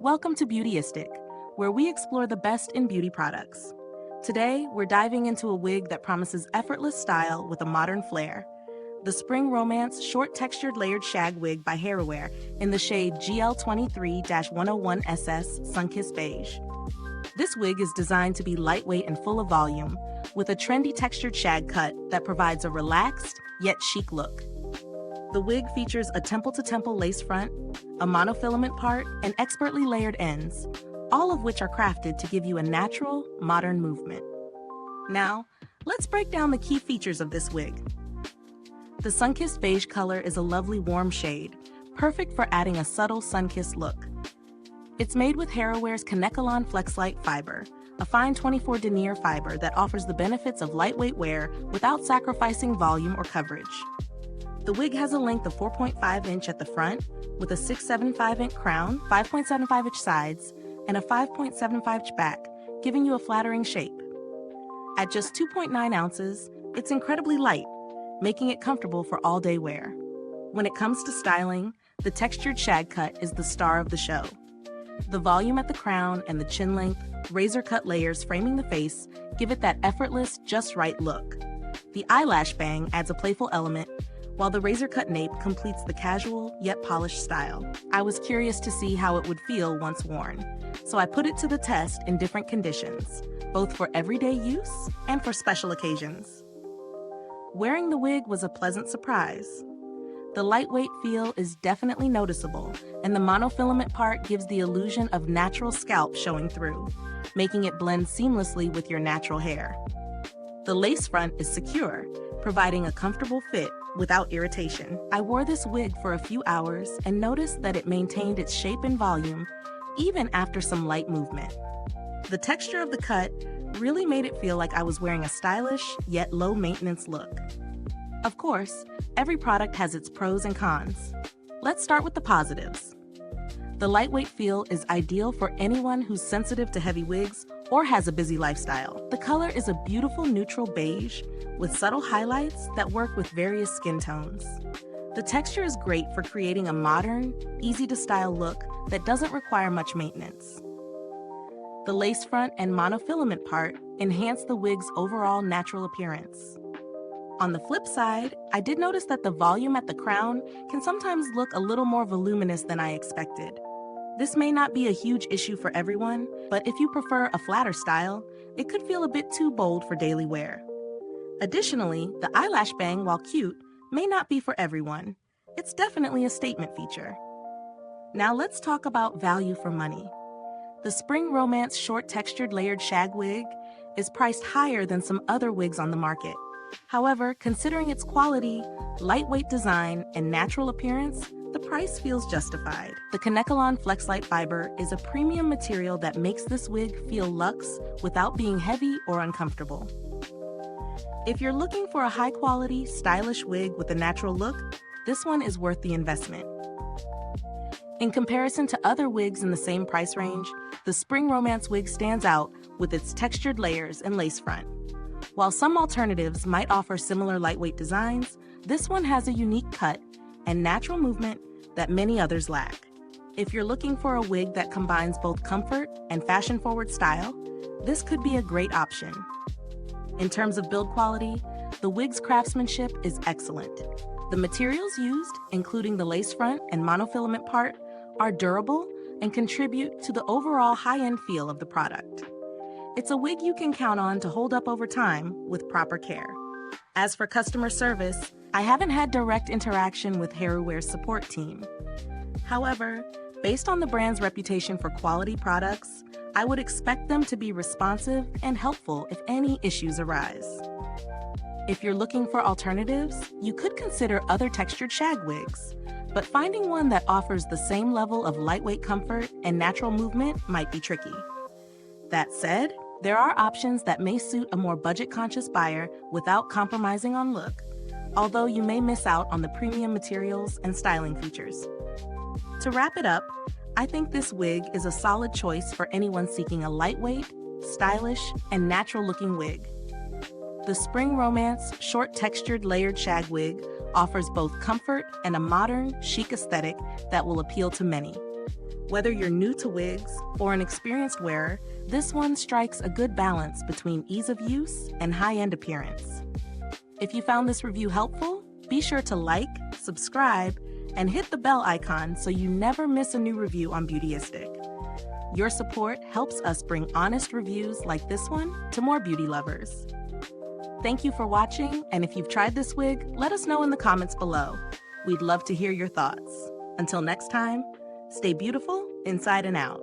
Welcome to Beautyistic, where we explore the best in beauty products. Today, we're diving into a wig that promises effortless style with a modern flair. The Spring Romance Short Textured Layered Shag Wig by Hairuwear in the shade GL23-101SS Sunkissed Beige. This wig is designed to be lightweight and full of volume, with a trendy textured shag cut that provides a relaxed, yet chic look. The wig features a temple-to-temple lace front, a monofilament part, and expertly layered ends, all of which are crafted to give you a natural, modern movement. Now, let's break down the key features of this wig. The Sunkissed Beige color is a lovely warm shade, perfect for adding a subtle sun-kissed look. It's made with Hairuwear's Kanekalon Flexlite fiber, a fine 24 denier fiber that offers the benefits of lightweight wear without sacrificing volume or coverage. The wig has a length of 4.5 inch at the front, with a 6.75 inch crown, 5.75 inch sides, and a 5.75 inch back, giving you a flattering shape. At just 2.9 ounces, it's incredibly light, making it comfortable for all-day wear. When it comes to styling, the textured shag cut is the star of the show. The volume at the crown and the chin length, razor-cut layers framing the face give it that effortless, just right look. The eyelash bang adds a playful element, while the razor-cut nape completes the casual, yet polished style. I was curious to see how it would feel once worn, so I put it to the test in different conditions, both for everyday use and for special occasions. Wearing the wig was a pleasant surprise. The lightweight feel is definitely noticeable, and the monofilament part gives the illusion of natural scalp showing through, making it blend seamlessly with your natural hair. The lace front is secure, providing a comfortable fit without irritation. I wore this wig for a few hours and noticed that it maintained its shape and volume even after some light movement. The texture of the cut really made it feel like I was wearing a stylish yet low-maintenance look. Of course, every product has its pros and cons. Let's start with the positives. The lightweight feel is ideal for anyone who's sensitive to heavy wigs or has a busy lifestyle. The color is a beautiful neutral beige with subtle highlights that work with various skin tones. The texture is great for creating a modern, easy-to-style look that doesn't require much maintenance. The lace front and monofilament part enhance the wig's overall natural appearance. On the flip side, I did notice that the volume at the crown can sometimes look a little more voluminous than I expected. This may not be a huge issue for everyone, but if you prefer a flatter style, it could feel a bit too bold for daily wear. Additionally, the eyelash bang, while cute, may not be for everyone. It's definitely a statement feature. Now let's talk about value for money. The Spring Romance Short Textured Layered Shag Wig is priced higher than some other wigs on the market. However, considering its quality, lightweight design, and natural appearance, the price feels justified. The Kanekalon Flexlite fiber is a premium material that makes this wig feel luxe without being heavy or uncomfortable. If you're looking for a high-quality, stylish wig with a natural look, this one is worth the investment. In comparison to other wigs in the same price range, the Spring Romance wig stands out with its textured layers and lace front. While some alternatives might offer similar lightweight designs, this one has a unique cut and natural movement that many others lack. If you're looking for a wig that combines both comfort and fashion-forward style, this could be a great option. In terms of build quality, the wig's craftsmanship is excellent. The materials used, including the lace front and monofilament part, are durable and contribute to the overall high-end feel of the product. It's a wig you can count on to hold up over time with proper care. As for customer service, I haven't had direct interaction with Hairuwear's support team. However, based on the brand's reputation for quality products, I would expect them to be responsive and helpful if any issues arise. If you're looking for alternatives, you could consider other textured shag wigs, but finding one that offers the same level of lightweight comfort and natural movement might be tricky. That said, there are options that may suit a more budget-conscious buyer without compromising on look, although you may miss out on the premium materials and styling features. To wrap it up, I think this wig is a solid choice for anyone seeking a lightweight, stylish, and natural-looking wig. The Spring Romance Short Textured Layered Shag Wig offers both comfort and a modern, chic aesthetic that will appeal to many. Whether you're new to wigs or an experienced wearer, this one strikes a good balance between ease of use and high-end appearance. If you found this review helpful, be sure to like, subscribe, and hit the bell icon so you never miss a new review on Beautyistic. Your support helps us bring honest reviews like this one to more beauty lovers. Thank you for watching, and if you've tried this wig, let us know in the comments below. We'd love to hear your thoughts. Until next time, stay beautiful inside and out.